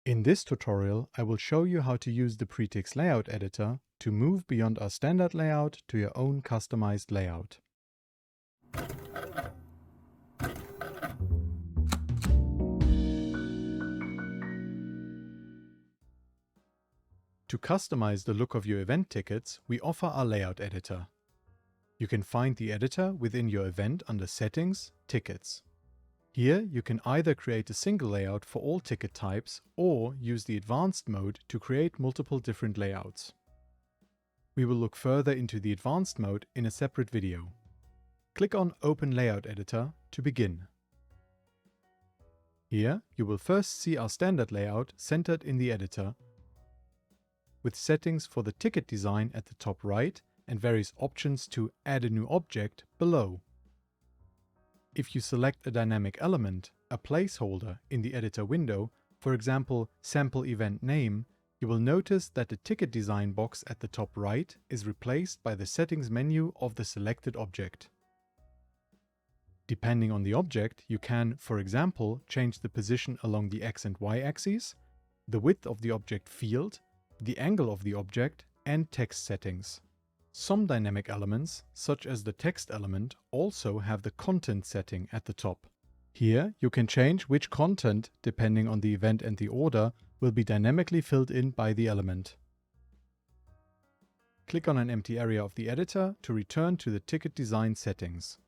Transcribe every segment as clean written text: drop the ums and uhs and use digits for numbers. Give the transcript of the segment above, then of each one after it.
In this tutorial, I will show you how to use the pretix layout editor to move beyond our standard layout to your own customized layout. To customize the look of your event tickets, we offer our layout editor. You can find the editor within your event under Settings, Tickets. Here you can either create a single layout for all ticket types or use the advanced mode to create multiple different layouts. We will look further into the advanced mode in a separate video. Click on Open Layout Editor to begin. Here you will first see our standard layout centered in the editor, with settings for the ticket design at the top right and various options to add a new object below. If you select a dynamic element, a placeholder, in the editor window, for example sample event name, you will notice that the ticket design box at the top right is replaced by the settings menu of the selected object. Depending on the object, you can, for example, change the position along the X and Y axes, the width of the object field, the angle of the object, and text settings. Some dynamic elements, such as the text element, also have the content setting at the top. Here you can change which content, depending on the event and the order, will be dynamically filled in by the element. Click on an empty area of the editor to return to the ticket design settings.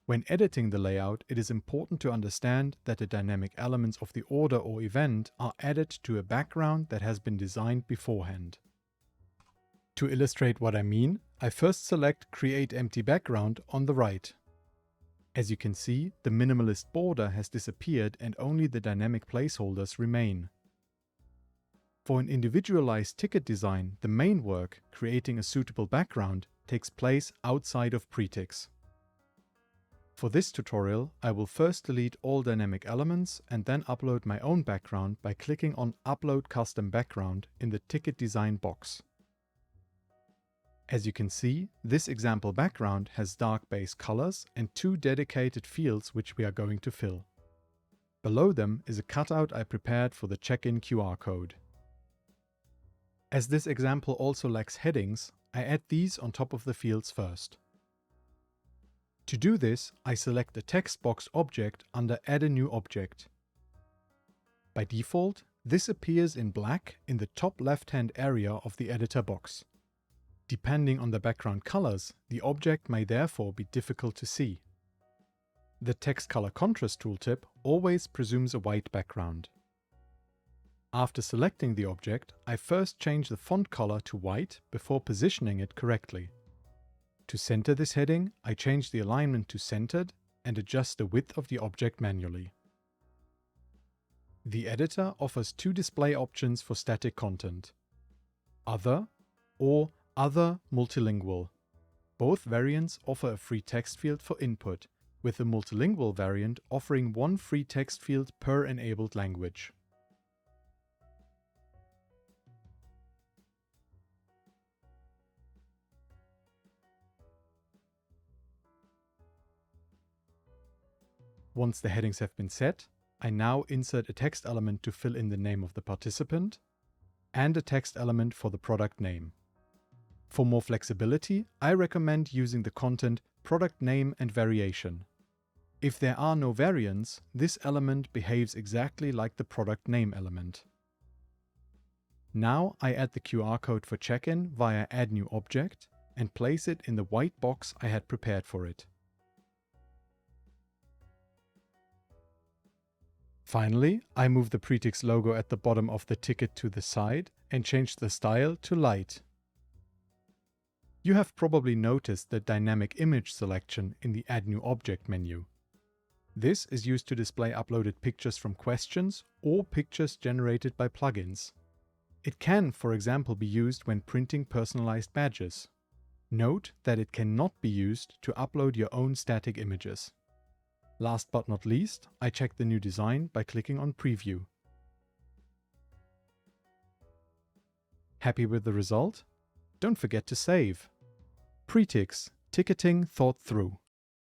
When editing the layout, it is important to understand that the dynamic elements of the order or event are added to a background that has been designed beforehand. To illustrate what I mean, I first select Create Empty Background on the right. As you can see, the minimalist border has disappeared and only the dynamic placeholders remain. For an individualized ticket design, the main work, creating a suitable background, takes place outside of pretix. For this tutorial, I will first delete all dynamic elements and then upload my own background by clicking on Upload Custom Background in the Ticket Design box. As you can see, this example background has dark base colors and two dedicated fields which we are going to fill. Below them is a cutout I prepared for the check-in QR code. As this example also lacks headings, I add these on top of the fields first. To do this, I select the text box object under Add a New Object. By default, this appears in black in the top left-hand area of the editor box. Depending on the background colors, the object may therefore be difficult to see. The Text Color Contrast tooltip always presumes a white background. After selecting the object, I first change the font color to white before positioning it correctly. To center this heading, I change the alignment to centered and adjust the width of the object manually. The editor offers two display options for static content: Other or Other Multilingual. Both variants offer a free text field for input, with the multilingual variant offering one free text field per enabled language. Once the headings have been set, I now insert a text element to fill in the name of the participant and a text element for the product name. For more flexibility, I recommend using the content product name and variation. If there are no variants, this element behaves exactly like the product name element. Now I add the QR code for check-in via Add New Object and place it in the white box I had prepared for it. Finally, I move the pretix logo at the bottom of the ticket to the side and change the style to light. You have probably noticed the dynamic image selection in the Add New Object menu. This is used to display uploaded pictures from questions or pictures generated by plugins. It can, for example, be used when printing personalized badges. Note that it cannot be used to upload your own static images. Last but not least, I check the new design by clicking on Preview. Happy with the result? Don't forget to save. Pretix, ticketing thought through.